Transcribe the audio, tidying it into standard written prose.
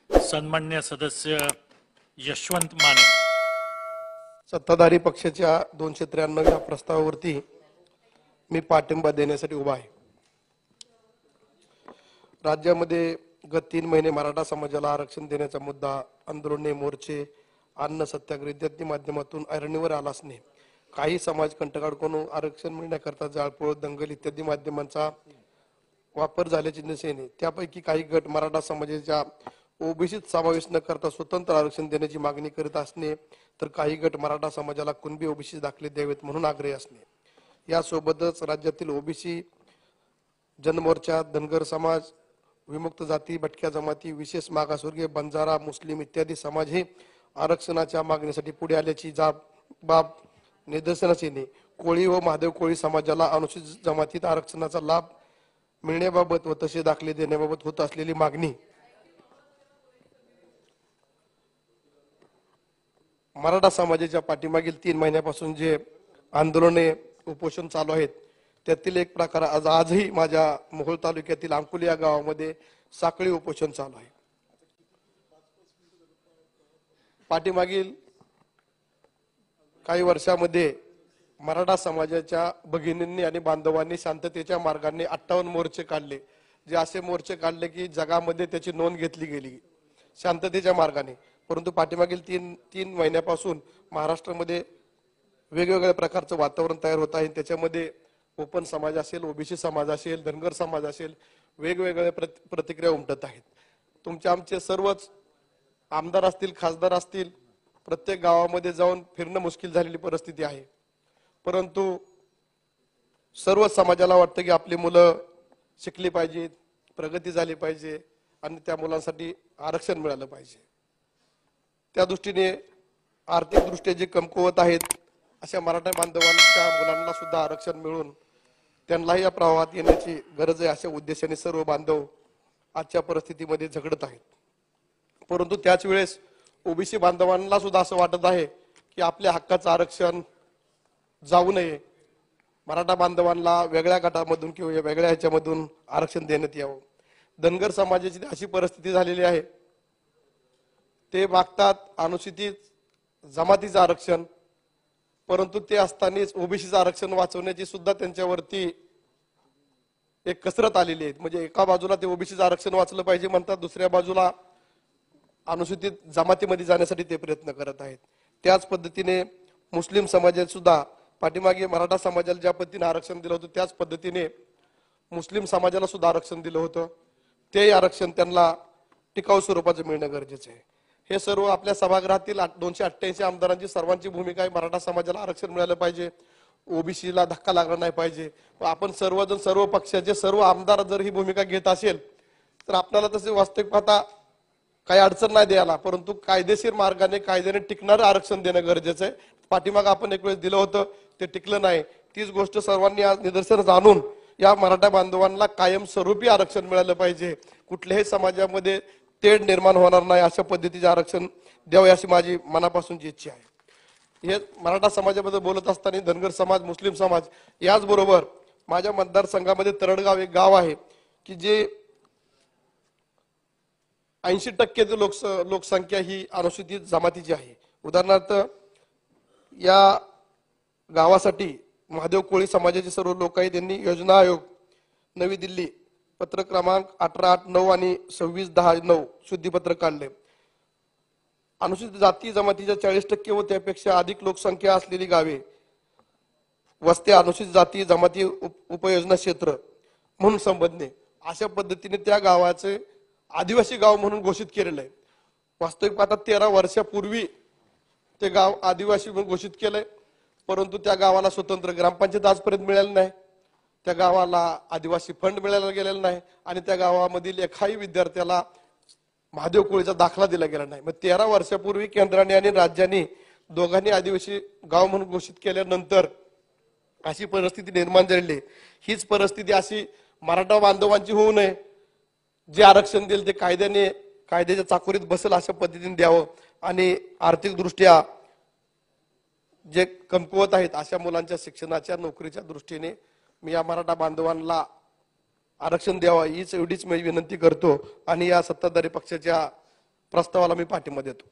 सन्मान्य सदस्य यशवंत माने. सत्ताधारी पक्षाच्या 293 या प्रस्तावावरती मी पाठिंबा देण्यासाठी उभा आहे. राज्यामध्ये गत 3 महिने मराठा समाजाला आरक्षण देण्याचा मुद्दा आंदोलने, मोर्चे, अन्न सत्याग्रह इत्यादी माध्यमातून ऐरणीवर आला असणे, काही समाज कंटकाकडून आरक्षण मिळण्याकरता जाळपोळ, दंगल इत्यादी माध्यमांचा वापर झाल्याचे दिसून येते. त्यापैकी काही गट मराठा समाजाच्या ओबीसीत समावेश न करता स्वतंत्र आरक्षण देण्याची मागणी करीत असणे, तर काही गट मराठा समाजाला कुणबी ओबीसी दाखले द्यावेत म्हणून आग्रही असणे. यासोबतच राज्यातील ओबीसी जनमोर्चा, धनगर समाज, विमुक्त जाती, भटक्या जमाती, विशेष मागासवर्गीय, बंजारा, मुस्लिम इत्यादी समाज हे आरक्षणाच्या मागणीसाठी पुढे आल्याची बाब निदर्शनास येणे. कोळी व महादेव कोळी समाजाला अनुसूचित जमातीत आरक्षणाचा लाभ मिळण्याबाबत व तसे दाखले देण्याबाबत होत असलेली मागणी मराठा समाजाच्या पाठीमागील 3 महिन्यापासून जे आंदोलने, उपोषण चालू आहेत, त्यातील एक प्रकार आजही माझ्या मोहोळ तालुक्यातील अंकुली या गावामध्ये साखळी उपोषण चालू आहे. पाठीमागील काही वर्षामध्ये मराठा समाजाच्या भगिनींनी आणि बांधवांनी शांततेच्या मार्गाने 58 मोर्चे काढले, जे असे मोर्चे काढले की जगामध्ये त्याची नोंद घेतली गेली शांततेच्या मार्गाने. परंतु पाठीमागील 3 महिन्यापासून महाराष्ट्रामध्ये वेगवेगळ्या प्रकारचं वातावरण तयार होत आहे. त्याच्यामध्ये ओपन समाज असेल, ओबीसी समाज असेल, धनगर समाज असेल, वेगवेगळ्या प्रतिक्रिया उमटत आहेत. आमचे सर्वच आमदार असतील, खासदार असतील, प्रत्येक गावामध्ये जाऊन फिरणं मुश्किल झालेली परिस्थिती आहे. परंतु सर्व समाजाला वाटतं की आपली मुलं शिकली पाहिजेत, प्रगती झाली पाहिजे आणि त्या मुलांसाठी आरक्षण मिळालं पाहिजे. त्या दृष्टीने आर्थिक दृष्ट्या जे कमकुवत आहेत अशा मराठा बांधवांच्या मुलांना सुद्धा आरक्षण मिळून त्यांनाही या प्रवाहात येण्याची गरज आहे, अशा उद्देशाने सर्व बांधव आजच्या परिस्थितीमध्ये झगडत आहेत. परंतु त्याच वेळेस ओबीसी बांधवांना सुद्धा असं वाटत आहे की आपल्या हक्काचं आरक्षण जाऊ नये, मराठा बांधवांना वेगळ्या गटामधून किंवा वेगळ्या ह्याच्यामधून आरक्षण देण्यात यावं. धनगर समाजाची अशी परिस्थिती झालेली आहे, ते मागतात अनुसूचित जमातीचं आरक्षण, परंतु ते असतानाच ओबीसीचं आरक्षण वाचवण्याची सुद्धा त्यांच्यावरती एक कसरत आलेली आहे. म्हणजे एका बाजूला ते ओबीसीचं आरक्षण वाचलं पाहिजे म्हणतात, दुसऱ्या बाजूला अनुसूचित जमातीमध्ये जाण्यासाठी ते प्रयत्न करत आहेत. त्याच पद्धतीने मुस्लिम समाजात सुद्धा पाठीमागे मराठा समाजाला ज्या पद्धतीने आरक्षण दिलं होतं त्याच पद्धतीने मुस्लिम समाजाला सुद्धा आरक्षण दिलं होतं. ते आरक्षण त्यांना टिकाऊ स्वरूपाचं मिळणं गरजेचं आहे. हे सर्व आपल्या सभागृहातील 288 आमदारांची सर्वांची भूमिका आहे. मराठा समाजाला आरक्षण मिळालं पाहिजे, ओबीसीला धक्का लागला नाही पाहिजे. आपण सर्वजण, सर्व पक्षाचे सर्व आमदार जर ही भूमिका घेत असेल तर आपल्याला तसे वास्तविक पाहता काही अडचण नाही द्यायला, परंतु कायदेशीर मार्गाने कायद्याने टिकणारं आरक्षण देणं गरजेचं आहे. पाठीमागं आपण एक वेळेस दिलं होतं, ते टिकलं नाही. तीच गोष्ट सर्वांनी आज निदर्शनास आणून या मराठा बांधवांना कायमस्वरूपी आरक्षण मिळालं पाहिजे. कुठल्याही समाजामध्ये तेढ निर्माण होणार नाही अशा पद्धतीचे आरक्षण द्यावे अशी माझी मनापासूनची इच्छा आहे. हे मराठा समाजाबद्दल बोलत असताना धनगर समाज, मुस्लिम समाज, याचबरोबर माझ्या मतदारसंघामध्ये तरडगाव एक गाव आहे की जे 80% लोकसंख्या ही अनुसूचित जमातीची आहे. उदाहरणार्थ या गावासाठी महादेव कोळी समाजाचे सर्व लोक आहेत. त्यांनी योजना आयोग, नवी दिल्ली, पत्र क्रमांक 18/8/9 आणि 26/10/9 शुद्धीपत्र काढले. अनुसूचित जाती जमातीच्या 40% व त्यापेक्षा अधिक लोकसंख्या असलेली गावे वस्त्या अनुसूचित जाती जमाती उपयोजना क्षेत्र म्हणून संबोधणे, अशा पद्धतीने त्या गावाचे आदिवासी गाव म्हणून घोषित केलेलं आहे. वास्तविक पाहता 13 वर्षापूर्वी ते गाव आदिवासी म्हणून घोषित केलंय, परंतु त्या गावाला स्वतंत्र ग्रामपंचायत आजपर्यंत मिळाली नाही, त्या गावाला आदिवासी फंड मिळायला गेलेला नाही आणि त्या गावामधील एकाही विद्यार्थ्याला महादेव कोळीचा दाखला दिला गेला नाही. मग 13 वर्षापूर्वी केंद्राने आणि राज्याने दोघांनी आदिवासी गाव म्हणून घोषित केल्यानंतर अशी परिस्थिती निर्माण झालेली. हीच परिस्थिती अशी मराठा बांधवांची होऊ नये. जे आरक्षण देईल ते कायद्याच्या चाकोरीत बसेल अशा पद्धतीने द्यावं आणि आर्थिक दृष्ट्या जे कमकुवत आहेत अशा मुलांच्या शिक्षणाच्या, नोकरीच्या दृष्टीने मी या मराठा बांधवांना आरक्षण द्यावा हीच एवढीच मी विनंती करतो. आणि या सत्ताधारी पक्षाच्या प्रस्तावाला मी पाठिंबा देतो.